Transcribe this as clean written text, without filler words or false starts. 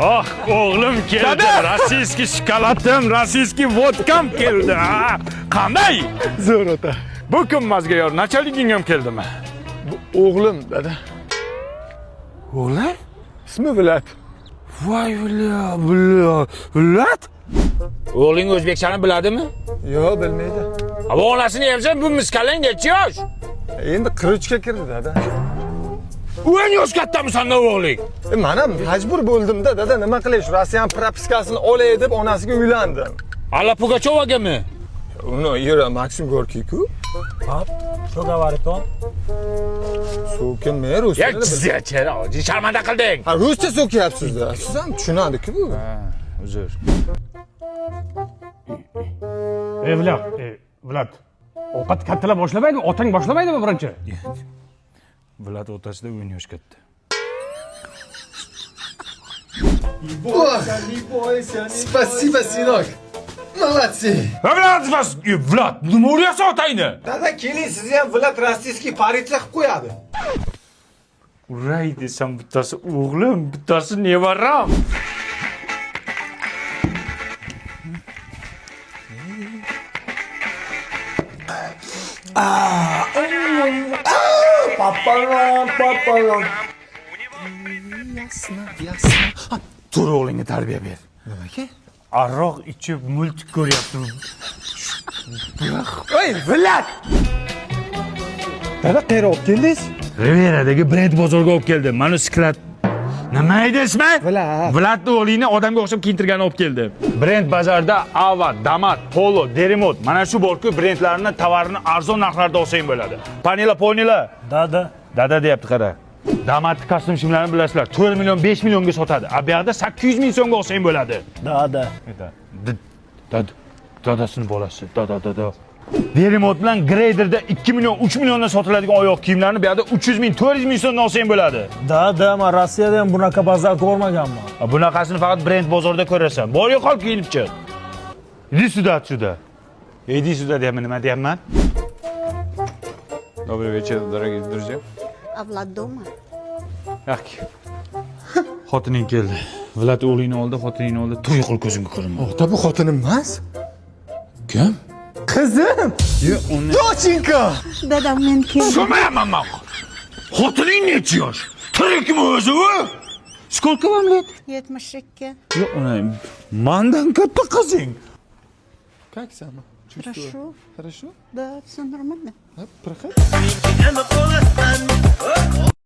Oh, o'g'lim keldi. Rossiyskiy shokoladim, rossiyskiy vodkam keldi. Qanday? Zo'r ota. Bu kun mazgayor nachaliging ham keldimi? O'g'lim dada. O'g'lim? Ismi Vilat. Voy, Vilat. O'g'ling o'zbekchani biladimi? Yo'q, bilmaydi. Ama onasini yemsan bu miskalang necha yosh? Endi 43 ga kirdi dada. Eng yosh kattami sandan o'g'ling? Mana majbur bo'ldim-da dada, nima qilish? Rossiyan propiskasini olay deb onasiga uylandim. Alla Pugachovagami? Uni Ira Maksim Gorkiy-ku. Что говорит он? So'kin men rus Ya tilida jizyachara, sharmanda qilding. Ha, ruscha so'kyapsiz-da. Siz ham tushunadi-ku bu. Uzr. Vlad. Ovqat kattalar boshlamaydi, otang boshlamaydimi birinchi? Vilat o'rtasida o'yin yosh katta. Спасибо, сынок. Молодцы. Vilat, nima o'rayapsan otangni? Dada, keling, sizni ham Vilat rossiyskiy politsiya qilib qo'yadi. Uray desam bittasi o'g'lim, bittasi nevaram. Papalam. Tur o'g'lingga tarbiya ber. Nimaga? Aroq ichib multik ko'ryapti. Ey, Vilat! Dada, qayerga olib keldingiz? Riveradagi Brend bozorga olib keldim. Motosiklet. Nima edi ismi? Vilat. Vilat o'g'lingni odamga o'xshab kiyintirgani olib keldi. Brend bozorda Ava, Damat, Polo, Deremot, mana shu borku brendlarni tovarini arzon narxlarda olsang bo'ladi. Panela. Dada deyapti qara. Damat kostyum shimlarini bilasizlar. 4 million, 5 millionga sotadi. A bu yoqda 800 ming so'mga olsang bo'ladi. Dadasini bolasi. Dada. Deremot bilan Graderda 2 million, 3 milliondan sotiladigan oyoq kiyimlarni bu yoqda 300 ming, 400 ming so'mdan olsang bo'ladi. Men Rossiyada ham bunaqa bozor ko'rmaganman. Bunaqasini faqat Brend bozorida ko'rasan. Borga qolib kiyinib chiq. Иди сюда. Иди сюда, deyapman, nima deyapman? Добрый вечер, дорогие друзья. А Влад дома? Yak. Xotining keldi. Vilat o'g'lingni oldi, xotiningni oldi. Tur yiqil ko'zimga ko'rinma. Ota, bu xotinim emas. Kim? Qizim. Yo'q, uni. Doshinka. Dadam men keldim. So'mayapman men. Xotining necha yosh? Tirikmi o'zi u? Сколько вам лет? 72. Yo'q, uni mendan katta qizing. Как сама? Хорошо. Хорошо? Да, все нормально. Проходи.